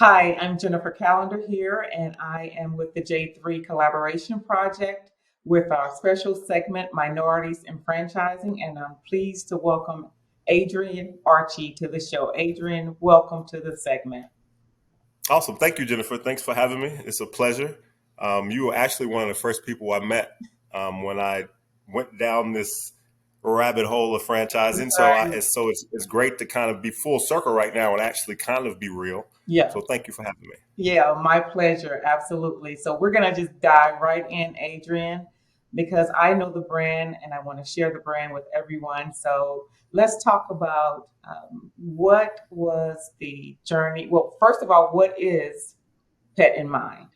Hi, I'm Jennifer Callender here, and I am with the J3 Collaboration Project with our special segment, Minorities in Franchising, and I'm pleased to welcome Adrian Archie to the show. Adrian, welcome to the segment. Awesome. Thank you, Jennifer. Thanks for having me. It's a pleasure. You were actually one of the first people I met when I went down this rabbit hole of franchising. Right. It's great to kind of be full circle right now and actually kind of be real. Yeah. So thank you for having me. Yeah, my pleasure. Absolutely. So we're going to just dive right in, Adrian, because I know the brand and I want to share the brand with everyone. So let's talk about what was the journey. Well, first of all, what is Pet in Mind?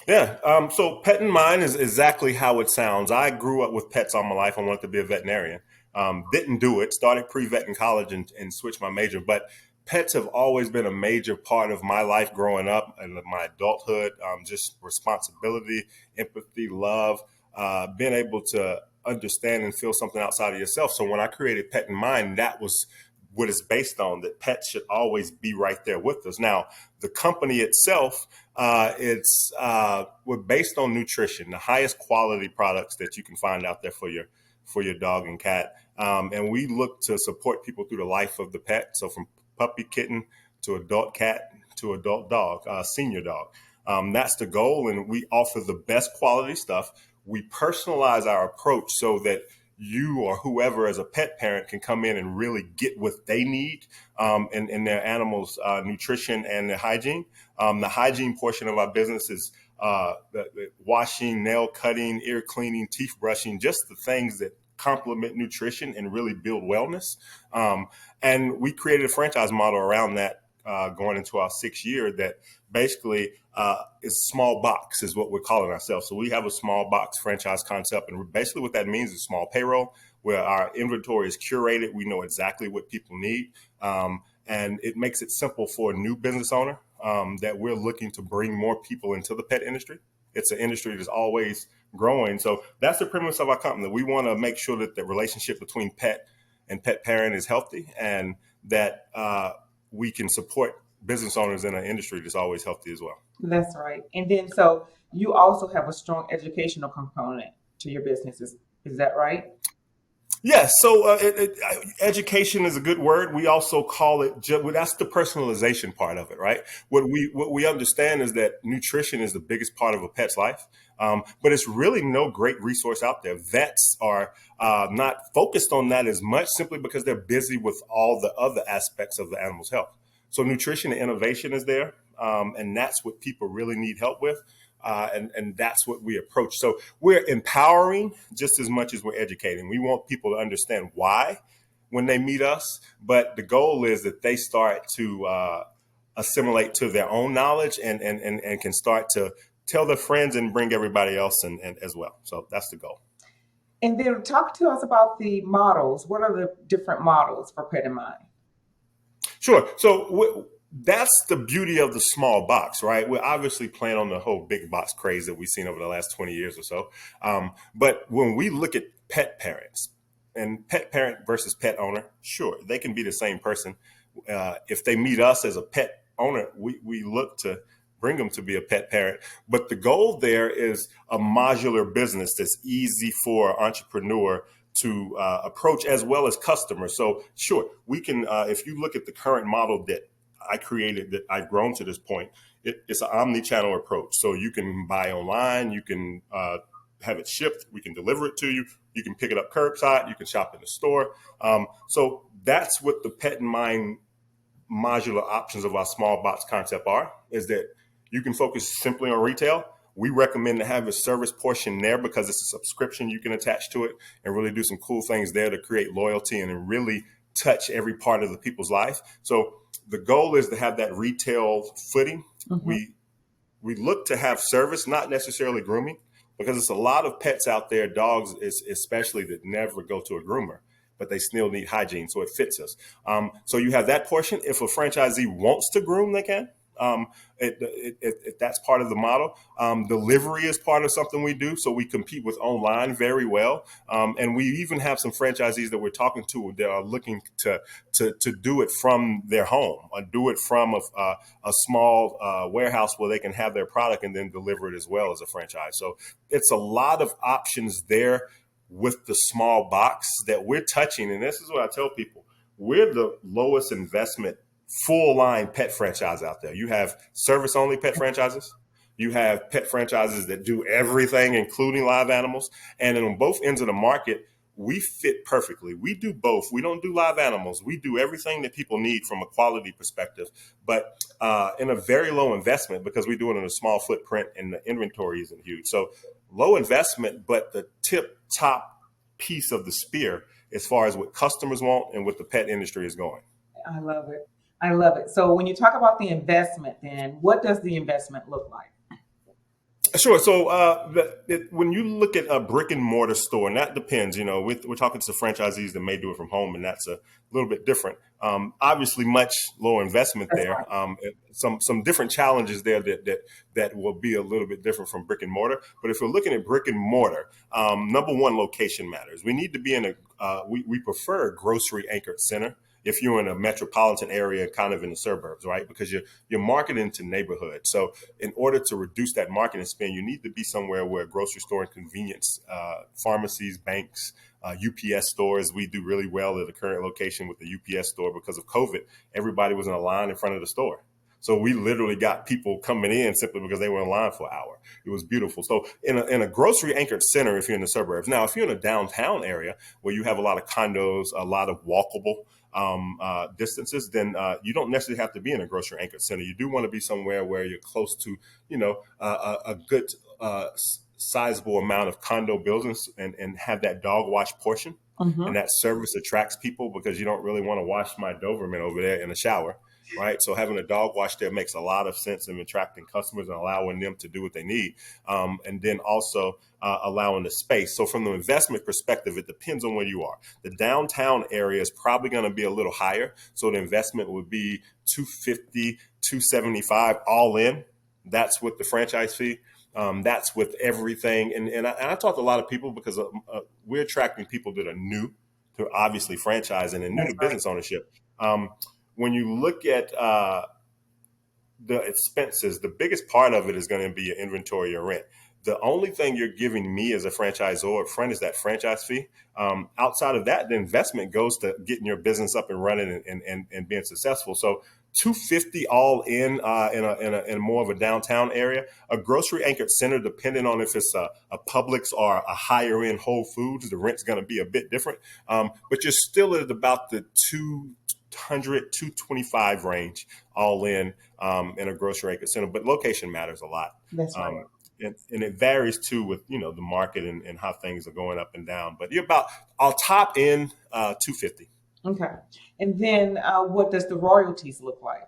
Yeah. So pet in mind is exactly how it sounds. I grew up with pets all my life. I wanted to be a veterinarian. Didn't do it. Started pre-vet in college and switched my major. But pets have always been a major part of my life growing up and my adulthood. Just responsibility, empathy, love, being able to understand and feel something outside of yourself. So when I created Pet in Mind, that was what it's based on, that pets should always be right there with us. Now, the company itself, we're based on nutrition, the highest quality products that you can find out there for your dog and cat, and we look to support people through the life of the pet. So from puppy kitten to adult cat to adult dog, senior dog. That's the goal, and we offer the best quality stuff. We personalize our approach so that you or whoever as a pet parent can come in and really get what they need in their animals' nutrition and their hygiene. The hygiene portion of our business is the washing, nail cutting, ear cleaning, teeth brushing, just the things that complement nutrition and really build wellness. And we created a franchise model around that going into our 6th year that basically is small box is what we're calling ourselves. So we have a small box franchise concept, and basically what that means is small payroll, where our inventory is curated. We know exactly what people need, and it makes it simple for a new business owner that we're looking to bring more people into the pet industry. It's an industry that's always growing. So that's the premise of our company. We want to make sure that the relationship between pet and pet parent is healthy, and that we can support business owners in an industry that's always healthy as well. That's right. And then, so you also have a strong educational component to your businesses. Is that right? Yes, so education is a good word. We also call it well, that's the personalization part of it, right? What we understand is that nutrition is the biggest part of a pet's life, but it's really no great resource out there. Vets are not focused on that as much simply because they're busy with all the other aspects of the animal's health. So nutrition and innovation is there, and that's what people really need help with. And that's what we approach. So we're empowering just as much as we're educating. We want people to understand why when they meet us, but the goal is that they start to assimilate to their own knowledge and can start to tell their friends and bring everybody else and as well. So that's the goal. And then talk to us about the models. What are the different models for Pet in Mind? Sure. That's the beauty of the small box, right? We're obviously playing on the whole big box craze that we've seen over the last 20 years or so. But when we look at pet parents and pet parent versus pet owner, sure, they can be the same person. If they meet us as a pet owner, we look to bring them to be a pet parent. But the goal there is a modular business that's easy for an entrepreneur to approach as well as customers. So sure, we can, if you look at the current model that I created, that I've grown to this point, it's an omni-channel approach. So you can buy online, you can have it shipped, we can deliver it to you, you can pick it up curbside, you can shop in the store. So that's what the Pet in Mind modular options of our small box concept are, is that you can focus simply on retail. We recommend to have a service portion there because it's a subscription you can attach to it and really do some cool things there to create loyalty and really touch every part of the people's life. So the goal is to have that retail footing. Mhm. We look to have service, not necessarily grooming, because it's a lot of pets out there, dogs especially, that never go to a groomer, but they still need hygiene, so it fits us. So you have that portion. If a franchisee wants to groom, they can. That's part of the model. Delivery is part of something we do, so we compete with online very well. And we even have some franchisees that we're talking to that are looking to do it from their home, or do it from a small warehouse where they can have their product and then deliver it as well as a franchise. So it's a lot of options there with the small box that we're touching. And this is what I tell people. We're the lowest investment full line pet franchise out there. You have service only pet franchises. You have pet franchises that do everything, including live animals. And on both ends of the market, we fit perfectly. We do both. We don't do live animals. We do everything that people need from a quality perspective, but in a very low investment, because we do it in a small footprint and the inventory isn't huge. So low investment, but the tip top piece of the spear as far as what customers want and what the pet industry is going. I love it. I love it. So when you talk about the investment, then what does the investment look like? Sure. So when you look at a brick and mortar store, and that depends, we're talking to franchisees that may do it from home, and that's a little bit different. Obviously, much lower investment That's there. right. Some different challenges there that will be a little bit different from brick and mortar. But if we're looking at brick and mortar, number one, location matters. We need to be in we prefer a grocery anchored center if you're in a metropolitan area, kind of in the suburbs, right? Because you're marketing to neighborhoods. So in order to reduce that marketing spend, you need to be somewhere where grocery store and convenience, pharmacies, banks, UPS stores. We do really well at the current location with the UPS store. Because of COVID, everybody was in a line in front of the store. So we literally got people coming in simply because they were in line for an hour. It was beautiful. So in a grocery anchored center, if you're in the suburbs. Now, if you're in a downtown area where you have a lot of condos, a lot of walkable distances, then you don't necessarily have to be in a grocery anchored center. You do want to be somewhere where you're close to, a good sizable amount of condo buildings and have that dog wash portion. Mm-hmm. And that service attracts people because you don't really want to wash my Doberman over there in the shower. Right. So having a dog wash there makes a lot of sense in attracting customers and allowing them to do what they need. And then also allowing the space. So from the investment perspective, it depends on where you are. The downtown area is probably going to be a little higher. So the investment would be $250, $275 all in. That's with the franchise fee. That's with everything. And I talk to a lot of people because we're attracting people that are new to obviously franchising and new to business ownership. When you look at the expenses, the biggest part of it is going to be your inventory or rent. The only thing you're giving me as a franchisor or friend is that franchise fee. Outside of that, the investment goes to getting your business up and running and being successful. So $250 all in more of a downtown area. A grocery anchored center, depending on if it's a Publix or a higher end Whole Foods, the rent's going to be a bit different. But you're still at about the $225 range all in a grocery anchored center. But location matters a lot. That's right. And it varies too with the market and how things are going up and down. But you're about, I'll top in $250. Okay. And then what does the royalties look like?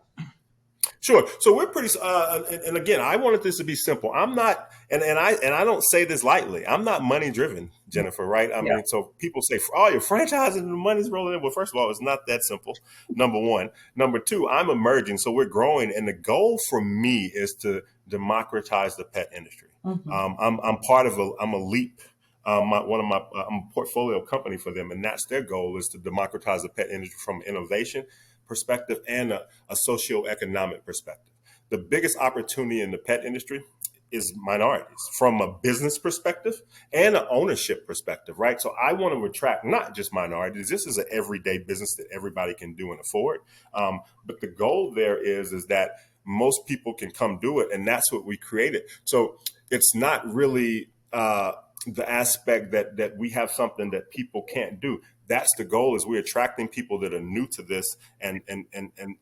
Sure. So we're pretty, and again, I wanted this to be simple. I'm not, and I don't say this lightly. I'm not money driven, Jennifer. Right? I mean, so people say, "Oh, you're franchising and the money's rolling in." Well, first of all, it's not that simple. Number one. Number two, I'm emerging, so we're growing, and the goal for me is to democratize the pet industry. Mm-hmm. I'm part of I'm a Leap. I'm a portfolio company for them, and that's their goal, is to democratize the pet industry from innovation perspective and a socioeconomic perspective. The biggest opportunity in the pet industry is minorities from a business perspective and an ownership perspective, right? So I want to attract not just minorities. This is an everyday business that everybody can do and afford. But the goal there is that most people can come do it, and that's what we created. So it's not really the aspect that we have something that people can't do. That's the goal, is we're attracting people that are new to this and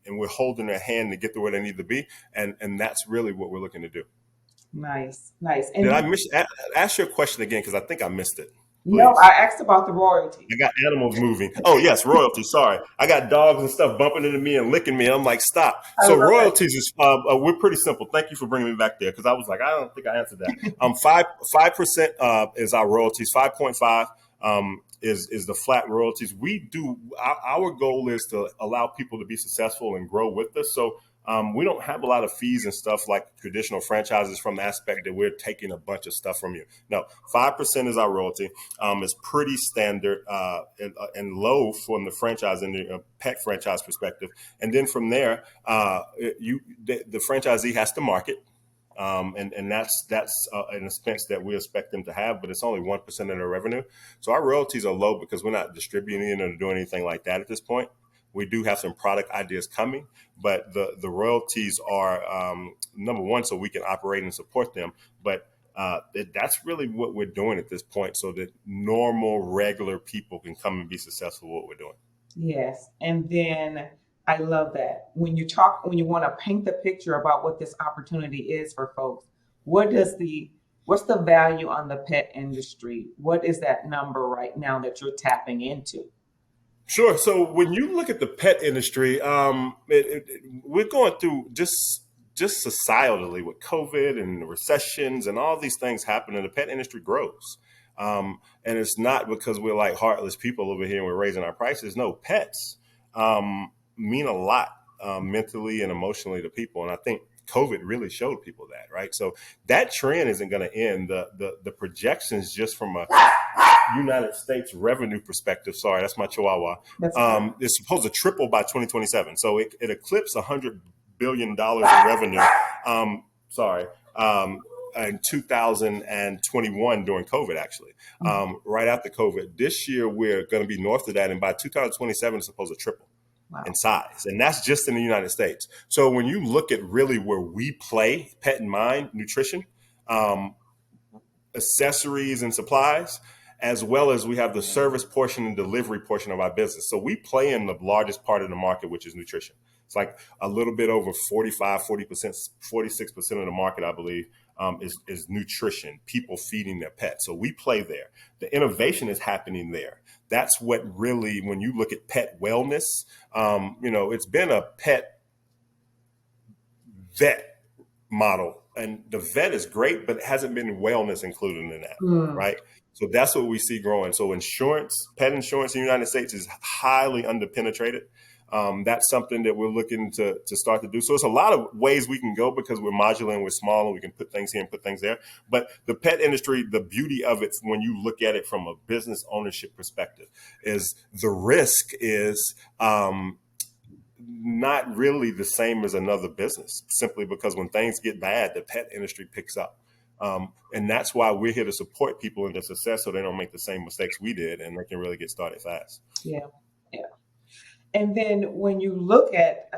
we're holding their hand to get to where they need to be. And that's really what we're looking to do. Nice. And did I ask your question again? Because I think I missed it. Please. No, I asked about the royalties. I got animals moving. Oh, yes, royalties. Sorry. I got dogs and stuff bumping into me and licking me. And I'm like, stop. So royalties is, we're pretty simple. Thank you for bringing me back there, because I was like, I don't think I answered that. 5% is our royalties. 5.5 is the flat royalties. We do, our goal is to allow people to be successful and grow with us. So We don't have a lot of fees and stuff like traditional franchises from the aspect that we're taking a bunch of stuff from you. No, 5% is our royalty. It's pretty standard and low from the franchise and the pet franchise perspective. And then from there, the franchisee has to market. And that's an expense that we expect them to have, but it's only 1% of their revenue. So our royalties are low because we're not distributing or doing anything like that at this point. We do have some product ideas coming, but the royalties are number one, so we can operate and support them. But that's really what we're doing at this point, so that normal, regular people can come and be successful with what we're doing. Yes. And then I love that. When you want to paint the picture about what this opportunity is for folks, what's the value on the pet industry? What is that number right now that you're tapping into? Sure. So when you look at the pet industry, we're going through just societally with COVID and the recessions and all these things happening. The pet industry grows, and it's not because we're like heartless people over here and we're raising our prices. No, pets mean a lot mentally and emotionally to people, and I think COVID really showed people that, right? So that trend isn't going to end. The projections just from a United States revenue perspective, sorry, that's my chihuahua, That's okay. is supposed to triple by 2027. So it eclipsed $100 billion in revenue, sorry, in 2021 during COVID, actually. Right after COVID. This year, we're going to be north of that. And by 2027, it's supposed to triple Wow. in size. And that's just in the United States. So when you look at really where we play, pet and mind, nutrition, accessories and supplies, as well as we have the service portion and delivery portion of our business. So we play in the largest part of the market, which is nutrition. It's like a little bit over 40%, 46% of the market, I believe, is nutrition, people feeding their pets. So we play there. The innovation is happening there. That's what really, when you look at pet wellness, it's been a pet vet model, and the vet is great, but it hasn't been wellness included in that, Mm. right? So that's what we see growing. So pet insurance in the United States is highly underpenetrated. That's something that we're looking to start to do. So it's a lot of ways we can go because we're modular and we're small and we can put things here and put things there. But the pet industry, the beauty of it, when you look at it from a business ownership perspective, is the risk is not really the same as another business, simply because when things get bad, the pet industry picks up. And that's why we're here to support people in their success so they don't make the same mistakes we did and they can really get started fast. Yeah. Yeah. And then when you look at,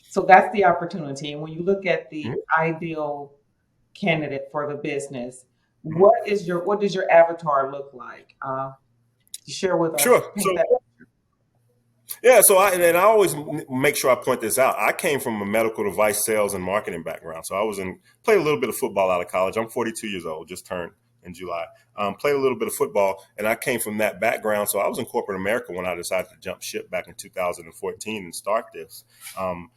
so that's the opportunity. And when you look at the Mhm, ideal candidate for the business, mhm. what does your avatar look like? Share with us. Sure. Paint that. Yeah, so I always make sure I point this out. I came from a medical device sales and marketing background. So played a little bit of football out of college. I'm 42 years old, just turned in July. Played a little bit of football, and I came from that background. So I was in corporate America when I decided to jump ship back in 2014 and start this. And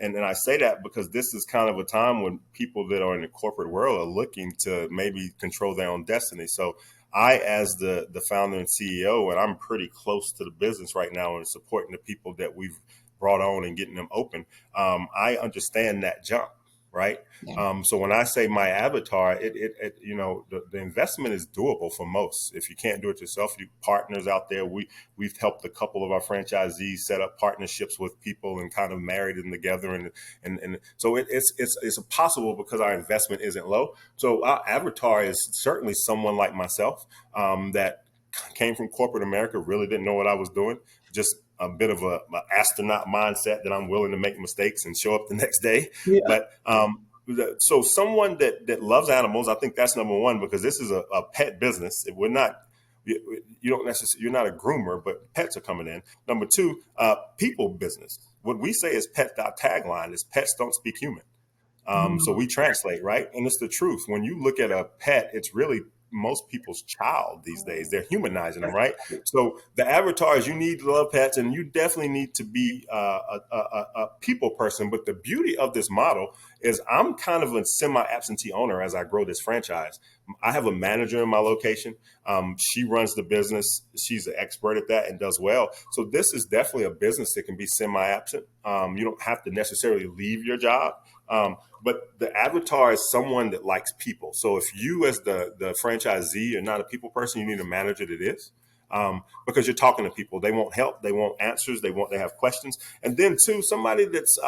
I say that because this is kind of a time when people that are in the corporate world are looking to maybe control their own destiny. So I, as the founder and CEO, and I'm pretty close to the business right now and supporting the people that we've brought on and getting them open, I understand that jump, right? Yeah. So when I say my avatar, the investment is doable for most. If you can't do it yourself, you partners out there. We've helped a couple of our franchisees set up partnerships with people and kind of married them together, and so it's possible because our investment isn't low. So our avatar is certainly someone like myself that came from corporate America, really didn't know what I was doing, just a bit of a astronaut mindset that I'm willing to make mistakes and show up the next day. Yeah. But so someone that loves animals, I think that's number one, because this is a pet business. If we're not, you don't necessarily, you're not a groomer, but pets are coming in. Number two, people business. What we say is pet. Our tagline is pets don't speak human. So Mm. we translate, right? And it's the truth. When you look at a pet, it's really most people's child these days. They're humanizing them, That's right? right. So the avatar is you need to love pets and you definitely need to be a people person. But the beauty of this model is I'm kind of a semi-absentee owner as I grow this franchise. I have a manager in my location. She runs the business. She's an expert at that and does well. So this is definitely a business that can be semi-absent. You don't have to necessarily leave your job. But the avatar is someone that likes people. So if you, as the franchisee, are not a people person, you need a manager that is. Because you're talking to people, they want help, they want answers, they have questions, and then too, somebody that's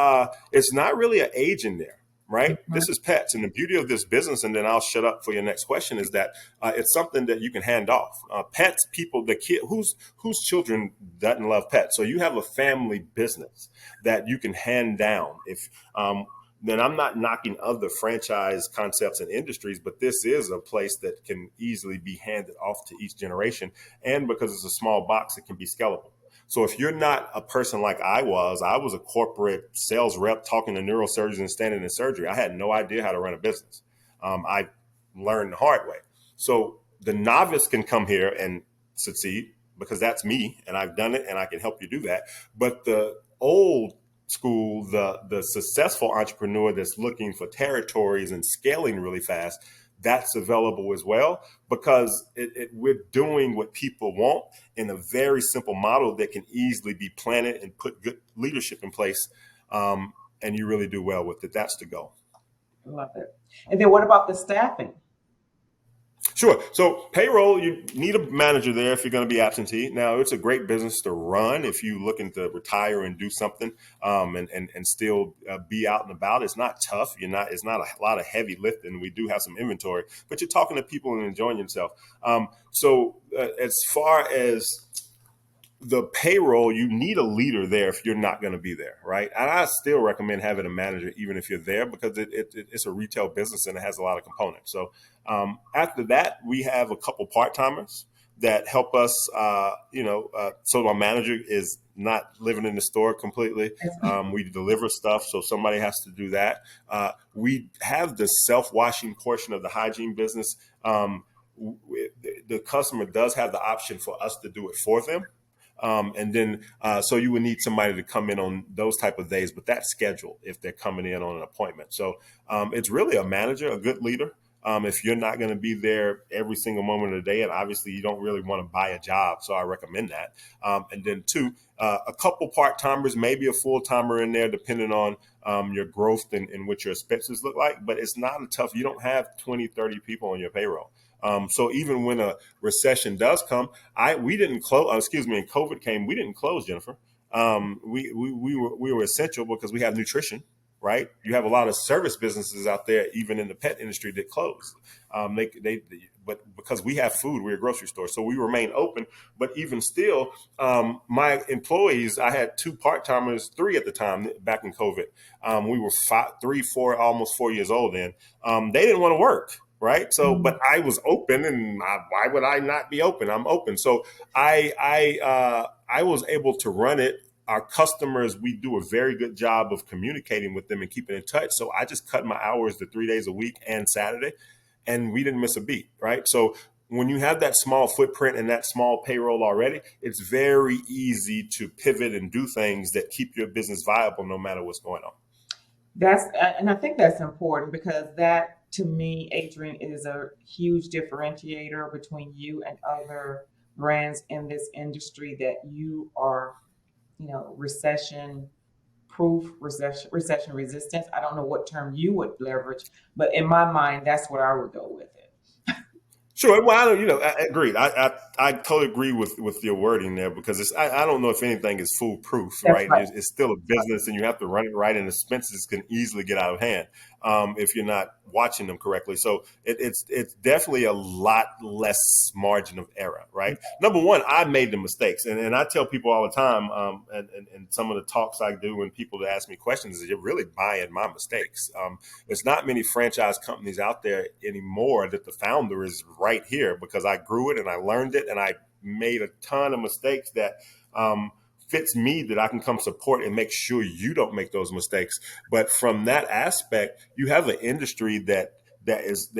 it's not really an age in there, right? Mhm. This is pets, and the beauty of this business, and then I'll shut up for your next question, is that it's something that you can hand off. Pets, people, the kid whose children doesn't love pets, so you have a family business that you can hand down. If then I'm not knocking other franchise concepts and industries, but this is a place that can easily be handed off to each generation. And because it's a small box, it can be scalable. So if you're not a person like I was a corporate sales rep talking to neurosurgeons and standing in surgery. I had no idea how to run a business. I learned the hard way. So the novice can come here and succeed because that's me and I've done it and I can help you do that. But the old school, the successful entrepreneur that's looking for territories and scaling really fast, that's available as well because we're doing what people want in a very simple model that can easily be planted and put good leadership in place, and you really do well with it. That's the goal. Love it. And then what about the staffing? Sure. So payroll, you need a manager there if you're going to be absentee. Now, it's a great business to run if you're looking to retire and do something and still be out and about. It's not tough. It's not a lot of heavy lifting. We do have some inventory, but you're talking to people and enjoying yourself. As far as the payroll, you need a leader there if you're not going to be there, right? And I still recommend having a manager even if you're there because it's a retail business and it has a lot of components. So after that, we have a couple part-timers that help us, so my manager is not living in the store completely. We deliver stuff, so somebody has to do that. We have the self-washing portion of the hygiene business. The customer does have the option for us to do it for them. So you would need somebody to come in on those type of days, but that's scheduled if they're coming in on an appointment. So it's really a manager, a good leader. If you're not going to be there every single moment of the day, and obviously you don't really want to buy a job, so I recommend that. And then two, a couple part-timers, maybe a full-timer in there, depending on your growth and what your expenses look like. But it's not a tough, you don't have 20, 30 people on your payroll. So even when a recession does come, we didn't close. And COVID came, we didn't close, Jennifer. We were essential because we have nutrition, right? You have a lot of service businesses out there, even in the pet industry, that closed. But because we have food, we're a grocery store, so we remain open. But even still, my employees, I had two part-timers, three at the time back in COVID. We were 3, 4, almost 4 years old then. They didn't want to work. Right. So, but I was open, and why would I not be open? I'm open. So I was able to run it. Our customers, we do a very good job of communicating with them and keeping in touch. So I just cut my hours to 3 days a week and Saturday, and we didn't miss a beat. Right. So when you have that small footprint and that small payroll already, it's very easy to pivot and do things that keep your business viable no matter what's going on. And I think that's important because that, to me, Adrian, is a huge differentiator between you and other brands in this industry, that you are, recession proof, recession resistance. I don't know what term you would leverage, but in my mind, that's what I would go with it. Sure. Well, I agreed. I totally agree with your wording there because I don't know if anything is foolproof, That's right? right. It's still a business and you have to run it right, and expenses can easily get out of hand if you're not watching them correctly. So it's definitely a lot less margin of error, right? Number one, I made the mistakes, and I tell people all the time, and some of the talks I do when people ask me questions is you're really buying my mistakes. There's not many franchise companies out there anymore that the founder is right here because I grew it and I learned it and I made a ton of mistakes that fits me that I can come support and make sure you don't make those mistakes. But from that aspect, you have an industry that is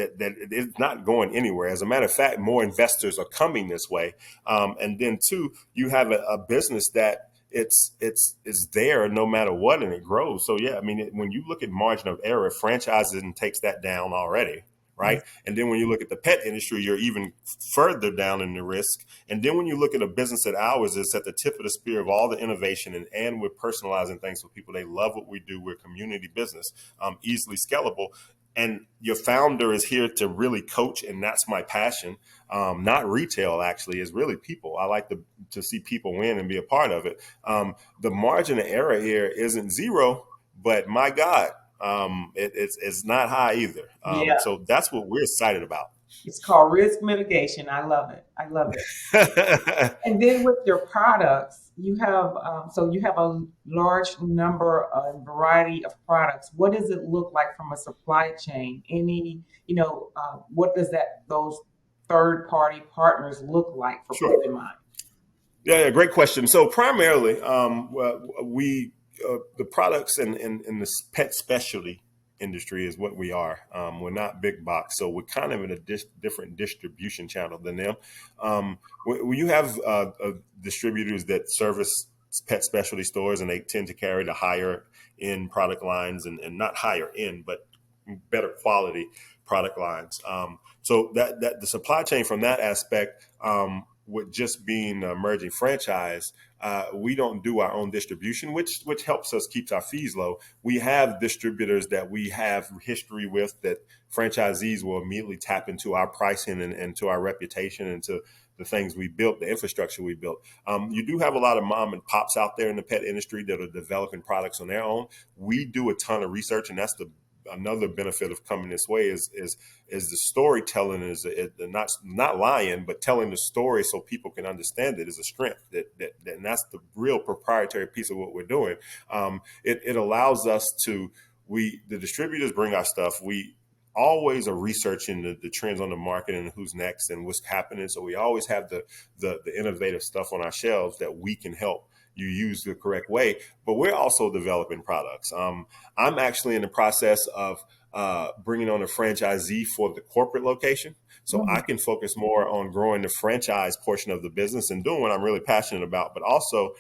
not going anywhere. As a matter of fact, more investors are coming this way. And then two, you have a business that it's there no matter what, and it grows. So yeah, I mean, when you look at margin of error, franchising takes that down already, right? And then when you look at the pet industry, you're even further down in the risk. And then when you look at a business at ours, it's at the tip of the spear of all the innovation, and we're personalizing things for people. They love what we do. We're a community business, easily scalable. And your founder is here to really coach, and that's my passion. Not retail, actually, is really people. I like to see people win and be a part of it. The margin of error here isn't zero, but my God, it's not high either. Yeah. So that's what we're excited about. It's called risk mitigation. I love it. I love it. Sure. And then with your products, you have so you have a large number and variety of products. What does it look like from a supply chain? Any, what does those third party partners look like for Pet in Mind? Yeah, great question. So primarily, we the products in the pet specialty industry is what we are. We're not big box, so we're kind of in a different distribution channel than them. When you have distributors that service pet specialty stores, and they tend to carry the higher end product lines, and not higher end, but better quality product lines. So that the supply chain from that aspect, with just being an emerging franchise, we don't do our own distribution, which helps us keep our fees low. We have distributors that we have history with, that franchisees will immediately tap into our pricing and to our reputation and to the things we built, the infrastructure we built. You do have a lot of mom and pops out there in the pet industry that are developing products on their own. We do a ton of research, and that's another benefit of coming this way is the storytelling is not lying, but telling the story so people can understand it is a strength. And that's the real proprietary piece of what we're doing. It allows us to, the distributors bring our stuff. We always are researching the trends on the market and who's next and what's happening. So we always have the innovative stuff on our shelves that we can help you use the correct way, but we're also developing products. I'm actually in the process of bringing on a franchisee for the corporate location, so I can focus more on growing the franchise portion of the business and doing what I'm really passionate about, but also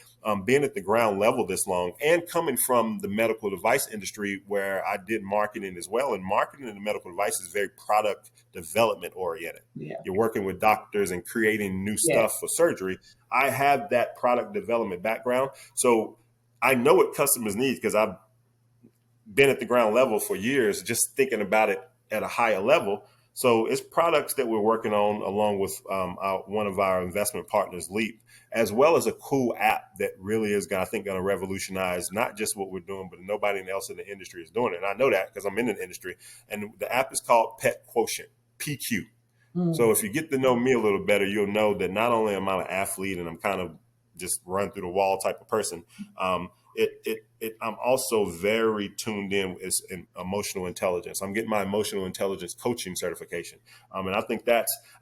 being at the ground level this long and coming from the medical device industry where I did marketing as well. And marketing in the medical device is very product development oriented. Yeah. You're working with doctors and creating new stuff for surgery. I have that product development background. So I know what customers need because I've been at the ground level for years, just thinking about it at a higher level. So it's products that we're working on along with one of our investment partners, Leap, as well as a cool app that really is, I think, going to revolutionize not just what we're doing, but nobody else in the industry is doing it. And I know that because I'm in the industry. And the app is called Pet Quotient, PQ. So if you get to know me a little better, you'll know that not only am I an athlete and I'm kind of just run through the wall type of person, I'm also very tuned in emotional intelligence. I'm getting my emotional intelligence coaching certification. And I think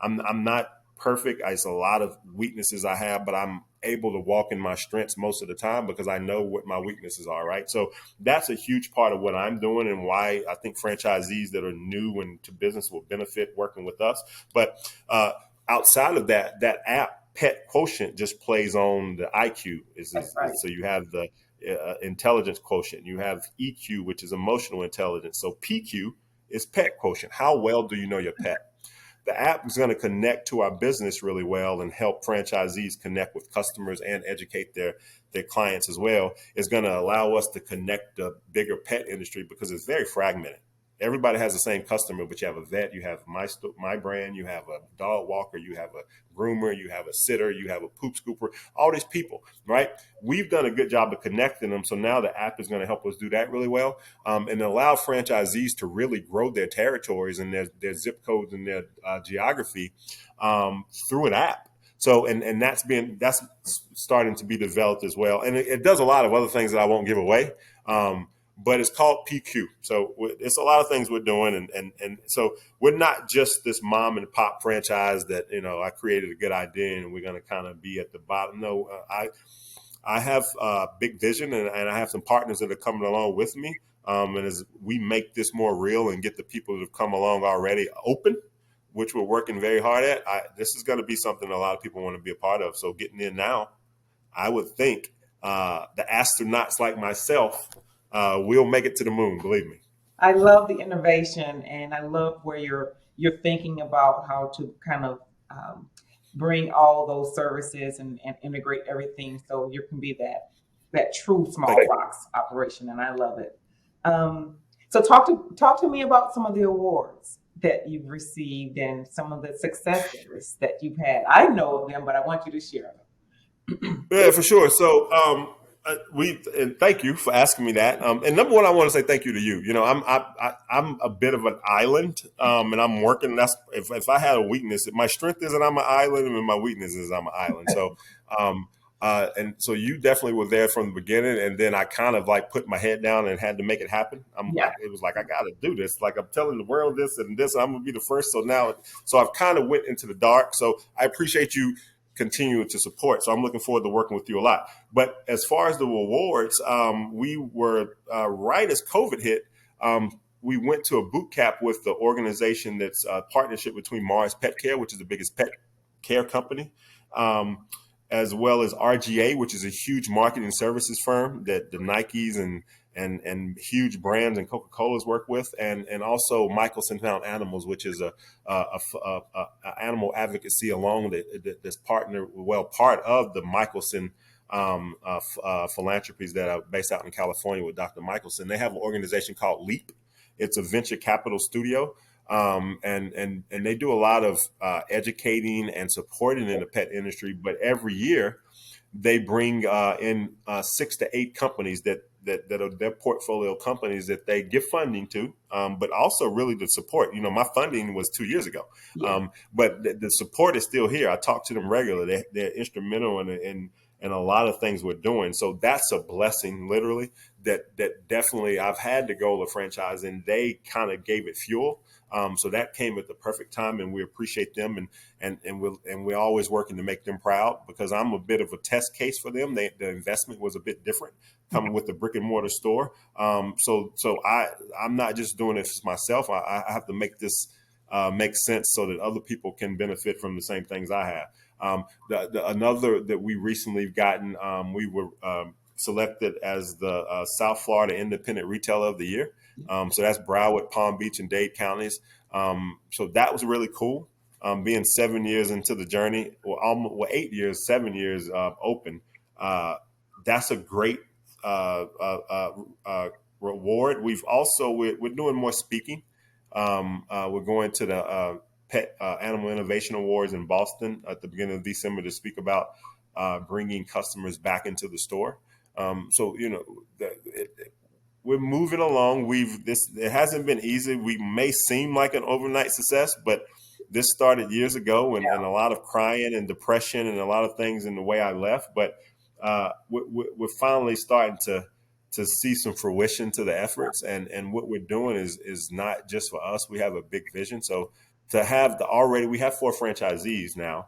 I'm not perfect. It's a lot of weaknesses I have, but I'm able to walk in my strengths most of the time because I know what my weaknesses are, right? So that's a huge part of what I'm doing and why I think franchisees that are new into business will benefit working with us. But outside of that app, Pet Quotient, just plays on the IQ. Right. So you have the intelligence quotient. You have EQ, which is emotional intelligence. So PQ is Pet Quotient. How well do you know your pet? The app is going to connect to our business really well and help franchisees connect with customers and educate their clients as well. It's going to allow us to connect the bigger pet industry because it's very fragmented. Everybody has the same customer, but you have a vet, you have my brand, you have a dog walker, you have a groomer, you have a sitter, you have a poop scooper, all these people, right? We've done a good job of connecting them. So now the app is going to help us do that really well and allow franchisees to really grow their territories and their zip codes and their geography through an app. So, and that's starting to be developed as well. And it does a lot of other things that I won't give away. But it's called PQ. So it's a lot of things we're doing. And so we're not just this mom and pop franchise that, I created a good idea and we're going to kind of be at the bottom. No, I have a big vision and I have some partners that are coming along with me. And as we make this more real and get the people that have come along already open, which we're working very hard at, this is going to be something a lot of people want to be a part of. So getting in now, I would think the astronauts like myself we'll make it to the moon, believe me. I love the innovation and I love where you're you're thinking about how to kind of bring all those services and integrate everything so you can be that true small Thank you. box operation, and I love it. So talk to me about some of the awards that you've received and some of the successes that you've had. I know of them, but I want you to share them. Yeah, for sure. So, and thank you for asking me that. And number one, I want to say thank you to you. You know, I'm a bit of an island, and I'm working. That's if I had a weakness, my strength is that I'm an island, and my weakness is I'm an island. So, um, and so you definitely were there from the beginning, and then I kind of like put my head down and had to make it happen. Yeah, It was like I got to do this. Like I'm telling the world this and this. I'm gonna be the first. So now, so I've kind of went into the dark. So I appreciate you continuing to support. So I'm looking forward to working with you a lot. But as far as the awards, we were right as COVID hit. We went to a boot camp with the organization that's a partnership between Mars Pet Care, which is the biggest pet care company, as well as RGA, which is a huge marketing services firm that the Nikes and huge brands and Coca-Colas work with, and also Michelson Found Animals, which is a animal advocacy along this partner, well, part of the Michelson philanthropies that are based out in California with Dr. Michelson. They have an organization called LEAP. It's a venture capital studio. And they do a lot of educating and supporting in the pet industry. But every year, they bring in 6 to 8 companies that are their portfolio companies that they give funding to, but also really the support. You know, my funding was 2 years ago, yeah, but the support is still here. I talk to them regularly. They're instrumental in a lot of things we're doing. So that's a blessing, literally. That definitely I've had the goal of franchise, and they kind of gave it fuel. So that came at the perfect time, and we appreciate them, and we're always working to make them proud because I'm a bit of a test case for them. The investment was a bit different coming with the brick and mortar store. I'm not just doing this myself. I have to make this make sense so that other people can benefit from the same things I have. Another that we recently gotten, we were selected as the South Florida Independent Retailer of the Year. So that's Broward, Palm Beach, and Dade counties. So that was really cool. Being 7 years into the journey, well, 8 years, 7 years open. That's a great reward. We're doing more speaking. We're going to the Pet Animal Innovation Awards in Boston at the beginning of December to speak about bringing customers back into the store. So you know, we're moving along. It hasn't been easy. We may seem like an overnight success, but this started years ago, and a lot of crying and depression and a lot of things in the way I left. But we're finally starting to see some fruition to the efforts, and what we're doing is not just for us. We have a big vision. So to have we have 4 franchisees now.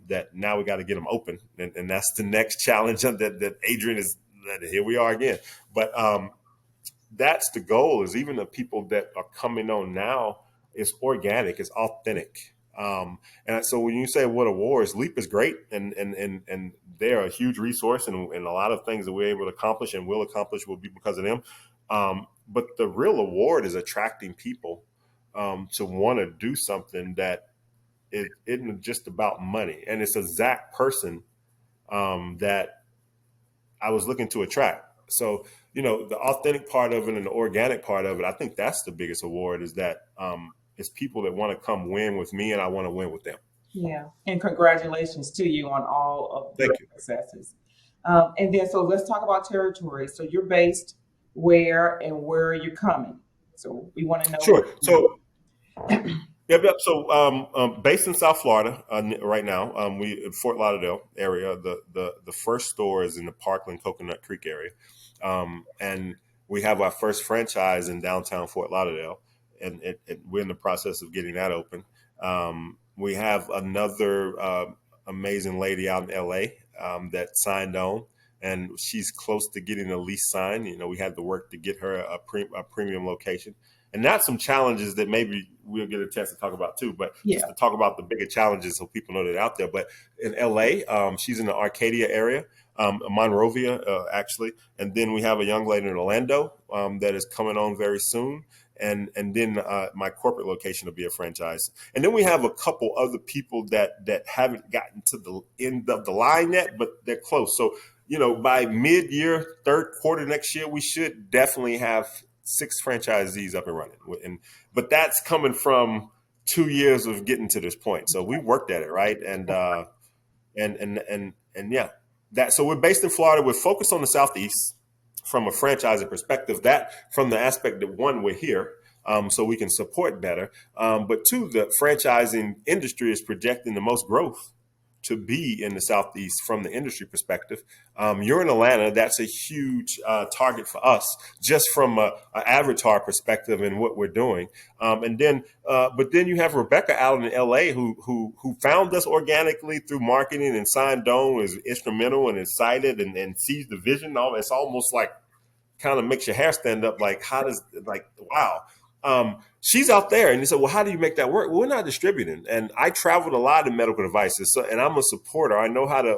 That now we got to get them open, and that's the next challenge that Adrian is. Here we are again, but that's the goal. Is even the people that are coming on now, it's organic, it's authentic. And so when you say what awards, Leap is great, and they're a huge resource, and a lot of things that we're able to accomplish and will accomplish will be because of them. But the real award is attracting people to want to do something that it isn't just about money, and it's a exact person that I was looking to attract. So, you know, the authentic part of it and the organic part of it, I think that's the biggest award is that it's people that want to come win with me and I want to win with them. yeah. And congratulations to you on all of your Thank you. successes. And then, so let's talk about territory. So you're based where and where are you coming? So we want to know. Sure. So, yep. So, based in South Florida right now, we in Fort Lauderdale area. The first store is in the Parkland Coconut Creek area, and we have our first franchise in downtown Fort Lauderdale, and we're in the process of getting that open. We have another amazing lady out in LA that signed on, and she's close to getting a lease signed. You know, we had to work to get her a premium location. And that's some challenges that maybe we'll get a chance to talk about too, but Yeah. just to talk about the bigger challenges so people know they're out there. But in LA, she's in the Arcadia area. Monrovia, actually. And then we have a young lady in Orlando that is coming on very soon. And then my corporate location will be a franchise. And then we have a couple other people that haven't gotten to the end of the line yet, but they're close. So, by mid-year, third quarter next year, we should definitely have 6 franchisees up and running. But that's coming from 2 years of getting to this point. So we worked at it, right? And yeah, so we're based in Florida. We're focused on the Southeast from a franchising perspective. That from the aspect that, one, we're here, so we can support better. But two, the franchising industry is projecting the most growth to be in the Southeast from the industry perspective. You're in Atlanta. That's a huge target for us, just from an avatar perspective and what we're doing. But then you have Rebecca out in LA who found us organically through marketing and signed on, was instrumental and excited and sees the vision. It's almost like kind of makes your hair stand up. Like, wow. She's out there, and they said, well, how do you make that work? Well, we're not distributing. And I traveled a lot in medical devices, and I'm a supporter.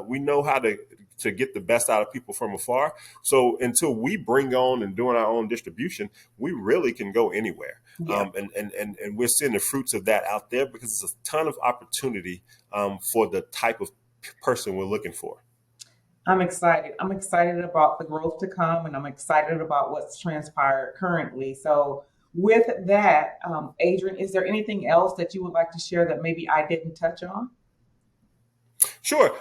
We know how to get the best out of people from afar. So until we bring on and doing our own distribution, we really can go anywhere. Yeah. And we're seeing the fruits of that out there because it's a ton of opportunity for the type of person we're looking for. I'm excited. I'm excited about the growth to come, and I'm excited about what's transpired currently. So with that, Adrian, is there anything else that you would like to share that maybe I didn't touch on? Sure.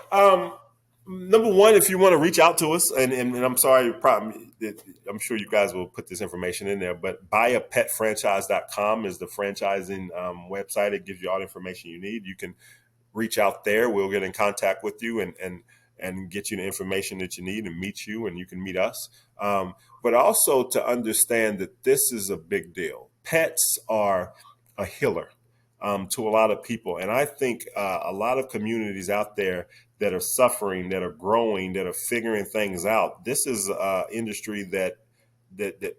Number one, if you want to reach out to us, and I'm sorry, I'm sure you guys will put this information in there, but buyapetfranchise.com is the franchising website. It gives you all the information you need. You can reach out there. We'll get in contact with you and get you the information that you need and meet you, and you can meet us. But also to understand that this is a big deal. Pets are a healer to a lot of people. And I think a lot of communities out there that are suffering, that are growing, that are figuring things out, this is an industry that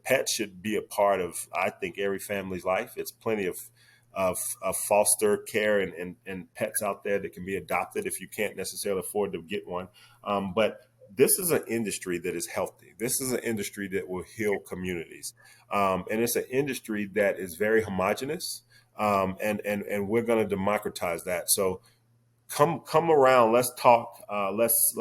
pets should be a part of, I think, every family's life. It's plenty of foster care and pets out there that can be adopted if you can't necessarily afford to get one. But this is an industry that is healthy. This is an industry that will heal communities. And it's an industry that is very homogenous. And we're going to democratize that. So come around. Let's talk. Let's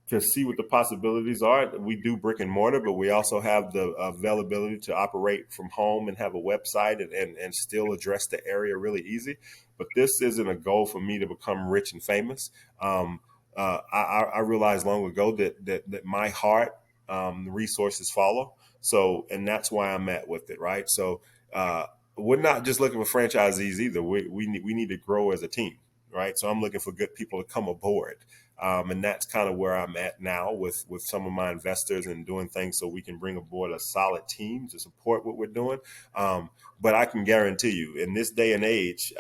to see what the possibilities are. We do brick and mortar, but we also have the availability to operate from home and have a website and still address the area really easy. But this isn't a goal for me to become rich and famous. I realized long ago that my heart, the resources follow. So, and that's why I'm at with it, right? So we're not just looking for franchisees either. We need to grow as a team, right? So I'm looking for good people to come aboard. And that's kind of where I'm at now with some of my investors and doing things so we can bring aboard a solid team to support what we're doing. But I can guarantee you, in this day and age,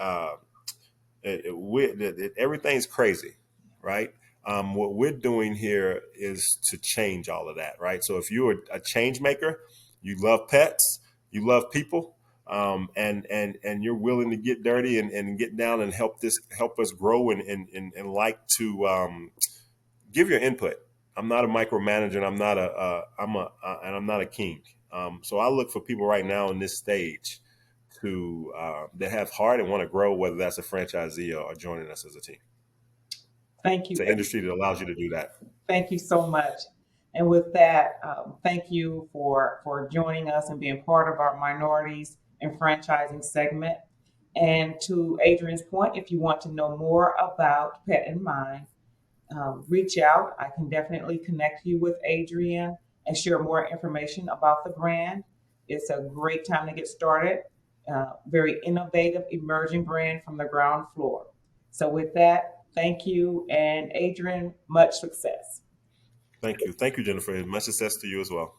everything's crazy, right? What we're doing here is to change all of that, right? So if you're a change maker, you love pets, you love people, and you're willing to get dirty and get down and help us grow and like to give your input. I'm not a micromanager, and I'm not a king. So I look for people right now in this stage that have heart and want to grow, whether that's a franchisee or joining us as a team. Thank you. It's an industry that allows you to do that. Thank you so much. And with that, thank you for joining us and being part of our minorities and franchising segment. And to Adrian's point, if you want to know more about Pet in Mind, reach out. I can definitely connect you with Adrian and share more information about the brand. It's a great time to get started. Very innovative, emerging brand from the ground floor. So with that, thank you. And Adrian, much success. Thank you. Thank you, Jennifer. Much success to you as well.